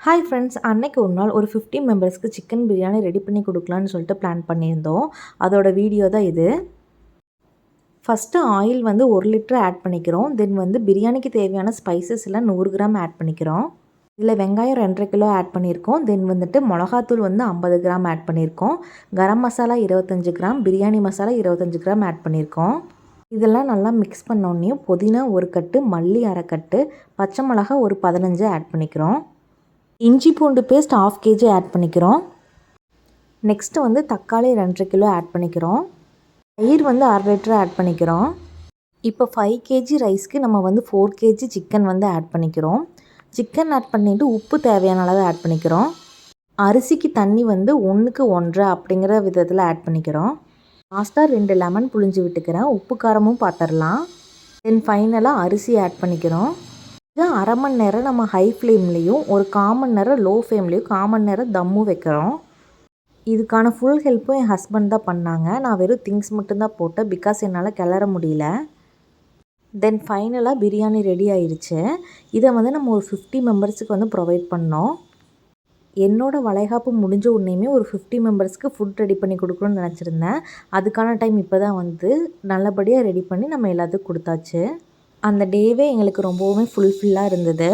Hi friends, அன்னைக்கு ஒரு நாள் ஒரு 50 மெம்பர்ஸ்க்கு சிக்கன் பிரியாணி ரெடி பண்ணி கொடுக்கலான்னு சொல்லிட்டு பிளான் பண்ணியிருந்தோம். அதோட வீடியோ தான் இது. ஃபஸ்ட்டு ஆயில் வந்து 1 லிட்டர் ஆட் பண்ணிக்கிறோம். தென் வந்து பிரியாணிக்கு தேவையான ஸ்பைசஸ் எல்லாம் 100 கிராம் ஆட் பண்ணிக்கிறோம். இதில் வெங்காயம் 2.5 கிலோ ஆட் பண்ணியிருக்கோம். தென் வந்துட்டு மிளகாத்தூள் வந்து 50 கிராம் ஆட் பண்ணியிருக்கோம். Garam masala 25 gram, biryani masala 25 gram add பண்ணியிருக்கோம். இதெல்லாம் நல்லா மிக்ஸ் பண்ணோடனே புதினா 1 கட்டு, மல்லி 1/2 கட்டு, பச்சை மிளகா ஒரு 15 ஆட் பண்ணிக்கிறோம். இஞ்சி பூண்டு பேஸ்ட் 1/2 kg ஆட் பண்ணிக்கிறோம். நெக்ஸ்ட்டு வந்து தக்காளி 2.5 கிலோ ஆட் பண்ணிக்கிறோம். தயிர் வந்து 1/2 லிட்டர் ஆட் பண்ணிக்கிறோம். இப்போ 5 kg ரைஸ்க்கு நம்ம வந்து 4 kg சிக்கன் வந்து ஆட் பண்ணிக்கிறோம். சிக்கன் ஆட் பண்ணிவிட்டு உப்பு தேவையான அளவு ஆட் பண்ணிக்கிறோம். அரிசிக்கு தண்ணி வந்து 1க்கு 1.5 அப்படிங்கிற விதத்தில் ஆட் பண்ணிக்கிறோம். லாஸ்ட்டாக 2 லெமன் புழிஞ்சு விட்டுக்கிறேன். உப்பு காரமும் பார்த்துடலாம். தென் ஃபைனலாக அரிசி ஆட் பண்ணிக்கிறோம். இது 1/2 மணி நேரம் நம்ம ஹை ஃப்ளேம்லேயும், ஒரு 1/4 மணி நேரம் லோ ஃப்ளேம்லேயும், 1/4 மணி நேரம் தம்மும் வைக்கிறோம். இதுக்கான ஃபுல் ஹெல்ப்பும் என் ஹஸ்பண்ட் தான் பண்ணாங்க. நான் வெறும் திங்ஸ் மட்டும்தான் போட்டேன். பிகாஸ் என்னால் கிளற முடியல. தென் ஃபைனலாக பிரியாணி ரெடி ஆயிடுச்சு. இதை வந்து நம்ம ஒரு 50 மெம்பர்ஸுக்கு வந்து ப்ரொவைட் பண்ணோம். என்னோடய வளைகாப்பு முடிஞ்ச உடனேயுமே ஒரு 50 மெம்பர்ஸ்க்கு ஃபுட் ரெடி பண்ணி கொடுக்கணும்னு நினச்சிருந்தேன். அதுக்கான டைம் இப்போ தான் வந்து நல்லபடியாக ரெடி பண்ணி நம்ம எல்லாத்துக்கும் கொடுத்தாச்சு. அந்த டேவே எங்களுக்கு ரொம்பவுமே ஃபுல்ஃபில்லாக இருந்தது.